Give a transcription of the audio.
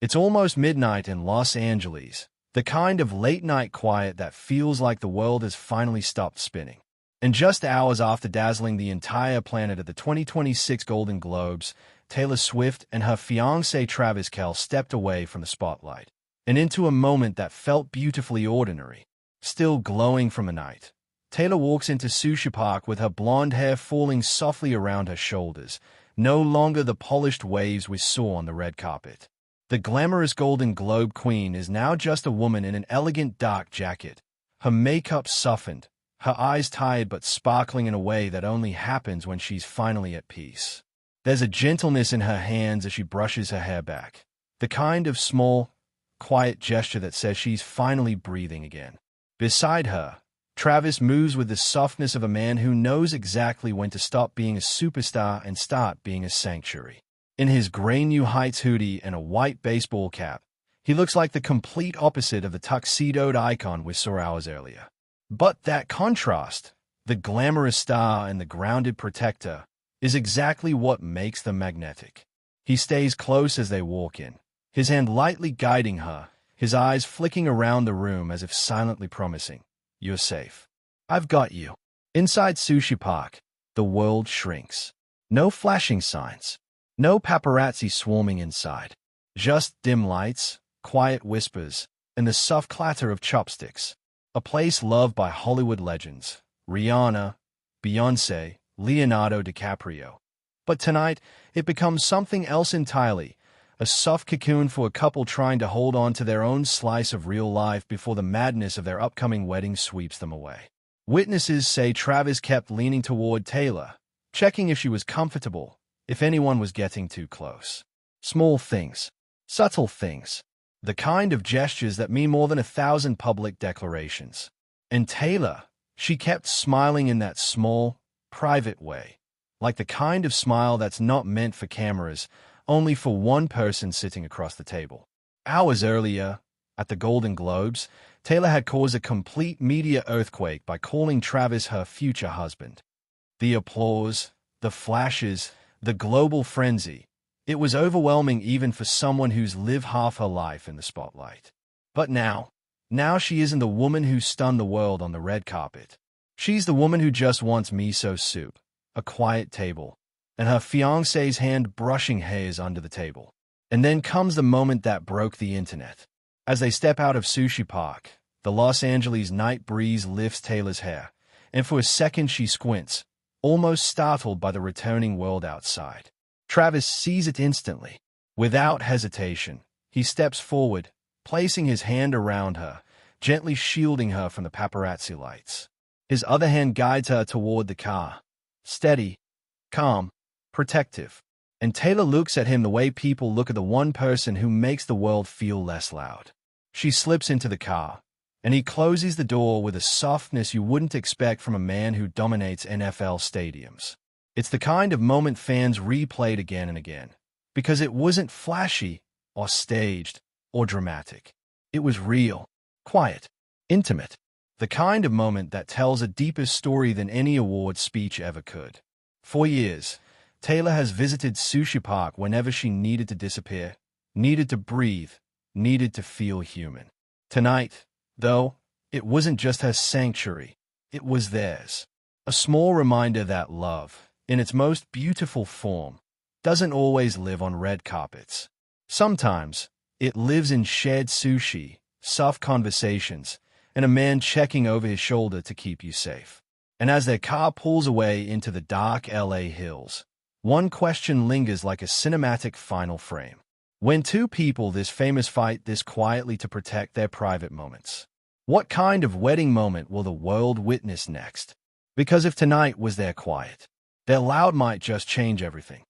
It's almost midnight in Los Angeles, the kind of late-night quiet that feels like the world has finally stopped spinning. And just hours after dazzling the entire planet at the 2026 Golden Globes, Taylor Swift and her fiancé Travis Kelce stepped away from the spotlight and into a moment that felt beautifully ordinary. Still glowing from the night, Taylor walks into Sushi Park with her blonde hair falling softly around her shoulders, no longer the polished waves we saw on the red carpet. The glamorous Golden Globe queen is now just a woman in an elegant dark jacket, her makeup softened, her eyes tired but sparkling in a way that only happens when she's finally at peace. There's a gentleness in her hands as she brushes her hair back, the kind of small, quiet gesture that says she's finally breathing again. Beside her, Travis moves with the softness of a man who knows exactly when to stop being a superstar and start being a sanctuary. In his gray New Heights hoodie and a white baseball cap, he looks like the complete opposite of the tuxedoed icon we saw hours earlier. But that contrast, the glamorous star and the grounded protector, is exactly what makes them magnetic. He stays close as they walk in, his hand lightly guiding her, his eyes flicking around the room as if silently promising, "You're safe. I've got you." Inside Sushi Park, the world shrinks. No flashing signs. No paparazzi swarming inside. Just dim lights, quiet whispers, and the soft clatter of chopsticks. A place loved by Hollywood legends, Rihanna, Beyoncé, Leonardo DiCaprio. But tonight, it becomes something else entirely, a soft cocoon for a couple trying to hold on to their own slice of real life before the madness of their upcoming wedding sweeps them away. Witnesses say Travis kept leaning toward Taylor, checking if she was comfortable, if anyone was getting too close. Small things, subtle things, the kind of gestures that mean more than 1,000 public declarations. And Taylor, she kept smiling in that small, private way, like the kind of smile that's not meant for cameras, only for one person sitting across the table. Hours earlier, at the Golden Globes, Taylor had caused a complete media earthquake by calling Travis her future husband. The applause, the flashes, the global frenzy, it was overwhelming even for someone who's lived half her life in the spotlight. But now she isn't the woman who stunned the world on the red carpet. She's the woman who just wants miso soup, a quiet table, and her fiancé's hand brushing hairs under the table. And then comes the moment that broke the internet. As they step out of Sushi Park, the Los Angeles night breeze lifts Taylor's hair, and for a second she squints, almost startled by the returning world outside. Travis sees it instantly. Without hesitation, he steps forward, placing his hand around her, gently shielding her from the paparazzi lights. His other hand guides her toward the car, steady, calm, protective. And Taylor looks at him the way people look at the one person who makes the world feel less loud. She slips into the car, and he closes the door with a softness you wouldn't expect from a man who dominates NFL stadiums. It's the kind of moment fans replayed again and again, because it wasn't flashy or staged or dramatic. It was real, quiet, intimate, the kind of moment that tells a deeper story than any award speech ever could. For years, Taylor has visited Sushi Park whenever she needed to disappear, needed to breathe, needed to feel human. Tonight, though, it wasn't just her sanctuary, it was theirs. A small reminder that love, in its most beautiful form, doesn't always live on red carpets. Sometimes, it lives in shared sushi, soft conversations, and a man checking over his shoulder to keep you safe. And as their car pulls away into the dark LA hills, one question lingers like a cinematic final frame. When two people this famous fight this quietly to protect their private moments, what kind of wedding moment will the world witness next? Because if tonight was their quiet, their loud might just change everything.